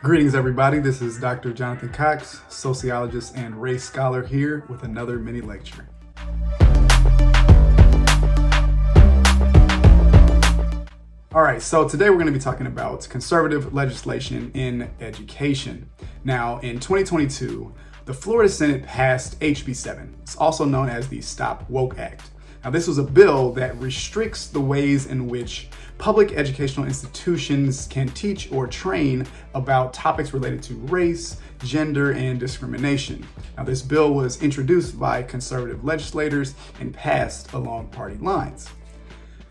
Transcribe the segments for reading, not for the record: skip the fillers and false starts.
Greetings, everybody. This is Dr. Jonathan Cox, sociologist and race scholar, here with another mini lecture. All right, so today we're going to be talking about conservative legislation in education. Now, in 2022, the Florida Senate passed HB 7. It's also known as the Stop Woke Act. Now, this was a bill that restricts the ways in which public educational institutions can teach or train about topics related to race, gender, and discrimination. Now, this bill was introduced by conservative legislators and passed along party lines.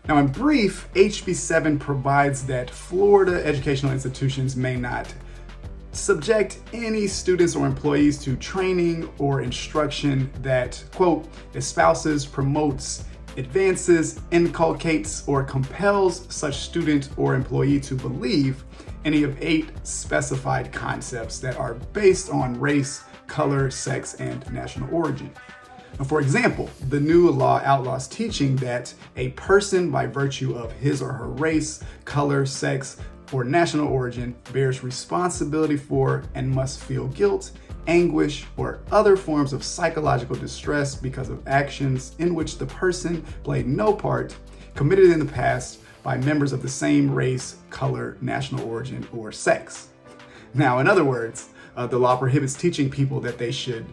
Now, in brief, HB 7 provides that Florida educational institutions may not subject any students or employees to training or instruction that, quote, espouses, promotes, advances, inculcates, or compels such student or employee to believe any of 8 specified concepts that are based on race, color, sex, and national origin. Now, for example, the new law outlaws teaching that a person, by virtue of his or her race, color, sex, or national origin, bears responsibility for and must feel guilt, anguish, or other forms of psychological distress because of actions in which the person played no part, committed in the past by members of the same race, color, national origin, or sex. Now, in other words, the law prohibits teaching people that they should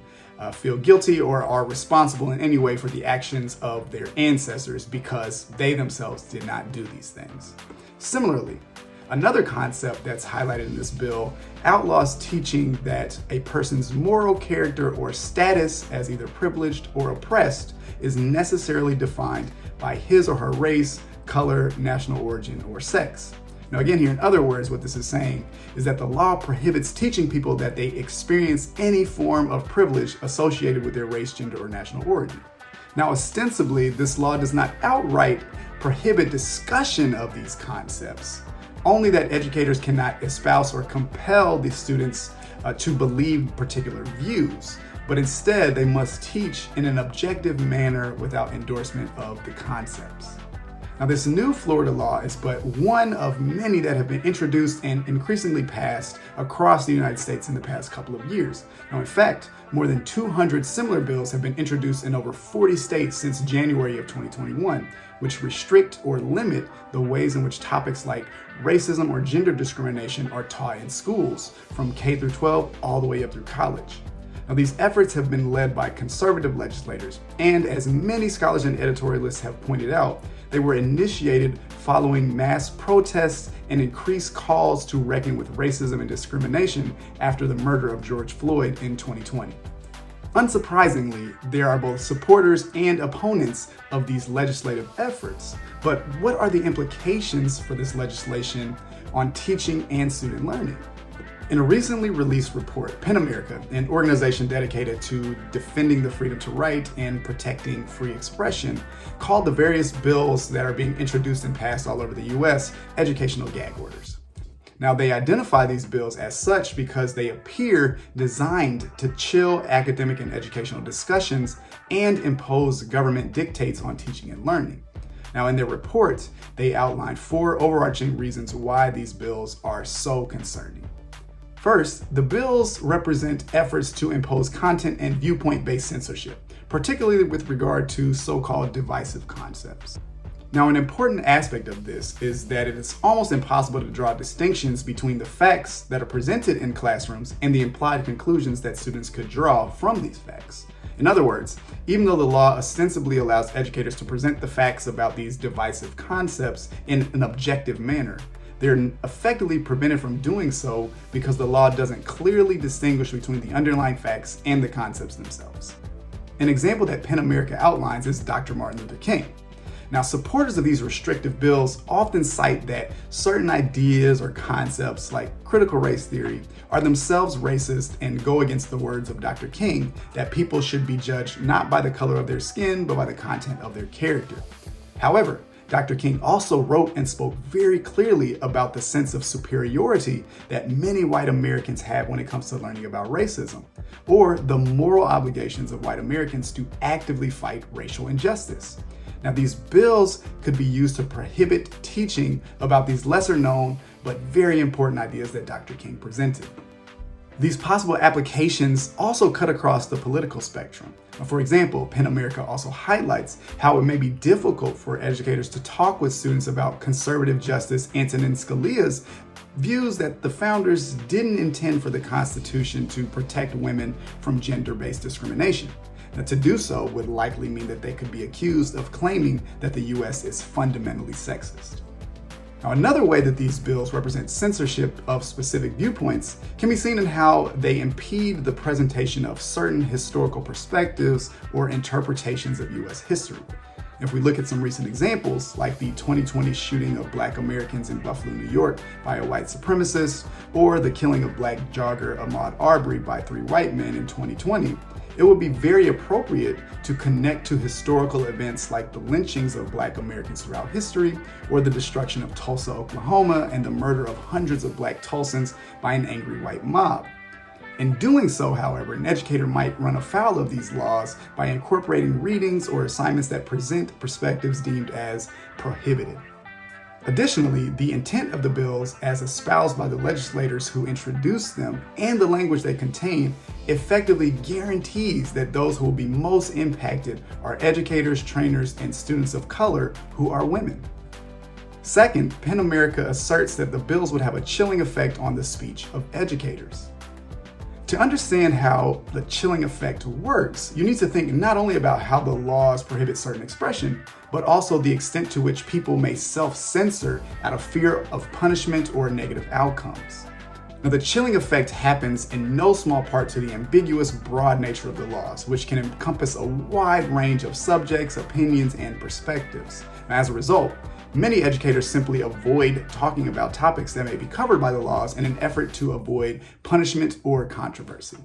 feel guilty or are responsible in any way for the actions of their ancestors because they themselves did not do these things. Similarly, another concept that's highlighted in this bill outlaws teaching that a person's moral character or status as either privileged or oppressed is necessarily defined by his or her race, color, national origin, or sex. Now, again, here, in other words, what this is saying is that the law prohibits teaching people that they experience any form of privilege associated with their race, gender, or national origin. Now, ostensibly, this law does not outright prohibit discussion of these concepts, only that educators cannot espouse or compel the students to believe particular views, but instead they must teach in an objective manner without endorsement of the concepts. Now, this new Florida law is but one of many that have been introduced and increasingly passed across the United States in the past couple of years. Now, in fact, more than 200 similar bills have been introduced in over 40 states since January of 2021, which restrict or limit the ways in which topics like racism or gender discrimination are taught in schools, from K through 12 all the way up through college. Now, these efforts have been led by conservative legislators, and as many scholars and editorialists have pointed out, they were initiated following mass protests and increased calls to reckon with racism and discrimination after the murder of George Floyd in 2020. Unsurprisingly, there are both supporters and opponents of these legislative efforts. But what are the implications for this legislation on teaching and student learning? In a recently released report, PEN America, an organization dedicated to defending the freedom to write and protecting free expression, called the various bills that are being introduced and passed all over the U.S. educational gag orders. Now, they identify these bills as such because they appear designed to chill academic and educational discussions and impose government dictates on teaching and learning. Now, in their report, they outline 4 overarching reasons why these bills are so concerning. First, the bills represent efforts to impose content and viewpoint-based censorship, particularly with regard to so-called divisive concepts. Now, an important aspect of this is that it is almost impossible to draw distinctions between the facts that are presented in classrooms and the implied conclusions that students could draw from these facts. In other words, even though the law ostensibly allows educators to present the facts about these divisive concepts in an objective manner, they're effectively prevented from doing so because the law doesn't clearly distinguish between the underlying facts and the concepts themselves. An example that PEN America outlines is Dr. Martin Luther King. Now, supporters of these restrictive bills often cite that certain ideas or concepts like critical race theory are themselves racist and go against the words of Dr. King that people should be judged not by the color of their skin, but by the content of their character. However, Dr. King also wrote and spoke very clearly about the sense of superiority that many white Americans have when it comes to learning about racism, or the moral obligations of white Americans to actively fight racial injustice. Now, these bills could be used to prohibit teaching about these lesser known but very important ideas that Dr. King presented. These possible applications also cut across the political spectrum. For example, PEN America also highlights how it may be difficult for educators to talk with students about conservative Justice Antonin Scalia's views that the founders didn't intend for the Constitution to protect women from gender-based discrimination. Now, to do so would likely mean that they could be accused of claiming that the U.S. is fundamentally sexist. Now, another way that these bills represent censorship of specific viewpoints can be seen in how they impede the presentation of certain historical perspectives or interpretations of U.S. history. If we look at some recent examples, like the 2020 shooting of Black Americans in Buffalo, New York by a white supremacist, or the killing of Black jogger Ahmaud Arbery by 3 white men in 2020, it would be very appropriate to connect to historical events like the lynchings of Black Americans throughout history, or the destruction of Tulsa, Oklahoma, and the murder of hundreds of Black Tulsans by an angry white mob. In doing so, however, an educator might run afoul of these laws by incorporating readings or assignments that present perspectives deemed as prohibited. Additionally, the intent of the bills, as espoused by the legislators who introduced them, and the language they contain, effectively guarantees that those who will be most impacted are educators, trainers, and students of color who are women. Second, PEN America asserts that the bills would have a chilling effect on the speech of educators. To understand how the chilling effect works, you need to think not only about how the laws prohibit certain expression, but also the extent to which people may self-censor out of fear of punishment or negative outcomes. Now, the chilling effect happens in no small part to the ambiguous, broad nature of the laws, which can encompass a wide range of subjects, opinions, and perspectives. Now, as a result, many educators simply avoid talking about topics that may be covered by the laws in an effort to avoid punishment or controversy.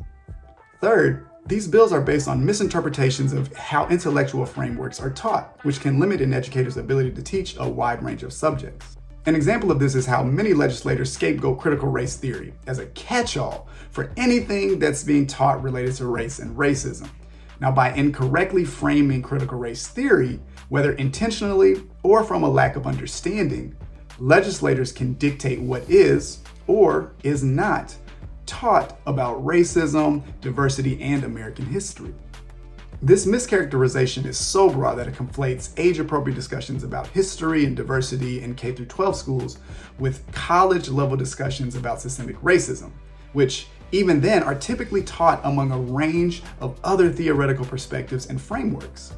Third, these bills are based on misinterpretations of how intellectual frameworks are taught, which can limit an educator's ability to teach a wide range of subjects. An example of this is how many legislators scapegoat critical race theory as a catch-all for anything that's being taught related to race and racism. Now, by incorrectly framing critical race theory, whether intentionally or from a lack of understanding, legislators can dictate what is or is not taught about racism, diversity, and American history. This mischaracterization is so broad that it conflates age-appropriate discussions about history and diversity in K-12 schools with college-level discussions about systemic racism, which even then are typically taught among a range of other theoretical perspectives and frameworks.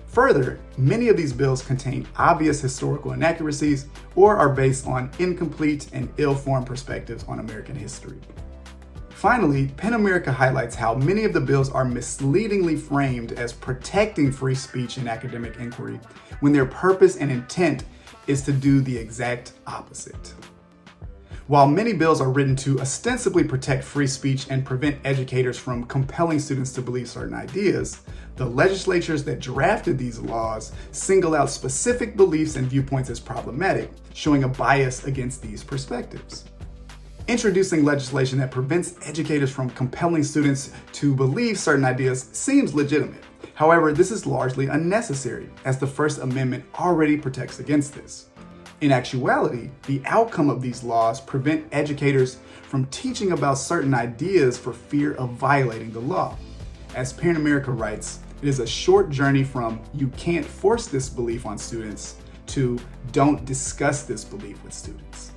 Further, many of these bills contain obvious historical inaccuracies or are based on incomplete and ill-formed perspectives on American history. Finally, PEN America highlights how many of the bills are misleadingly framed as protecting free speech and academic inquiry, when their purpose and intent is to do the exact opposite. While many bills are written to ostensibly protect free speech and prevent educators from compelling students to believe certain ideas, the legislatures that drafted these laws single out specific beliefs and viewpoints as problematic, showing a bias against these perspectives. Introducing legislation that prevents educators from compelling students to believe certain ideas seems legitimate. However, this is largely unnecessary, as the First Amendment already protects against this. In actuality, the outcome of these laws prevent educators from teaching about certain ideas for fear of violating the law. As PEN America writes, it is a short journey from "you can't force this belief on students" to "don't discuss this belief with students."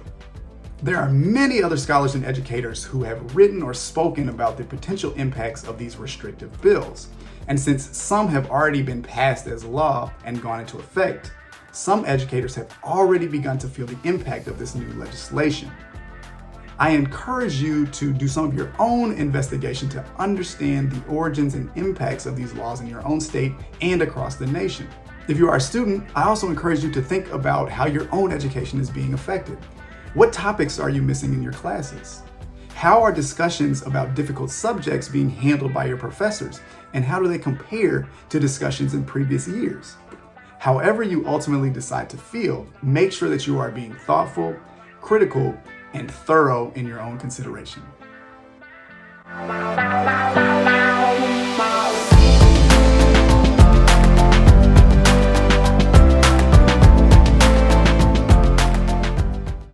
There are many other scholars and educators who have written or spoken about the potential impacts of these restrictive bills. And since some have already been passed as law and gone into effect, some educators have already begun to feel the impact of this new legislation. I encourage you to do some of your own investigation to understand the origins and impacts of these laws in your own state and across the nation. If you are a student, I also encourage you to think about how your own education is being affected. What topics are you missing in your classes? How are discussions about difficult subjects being handled by your professors, and how do they compare to discussions in previous years? However you ultimately decide to feel, make sure that you are being thoughtful, critical, and thorough in your own consideration.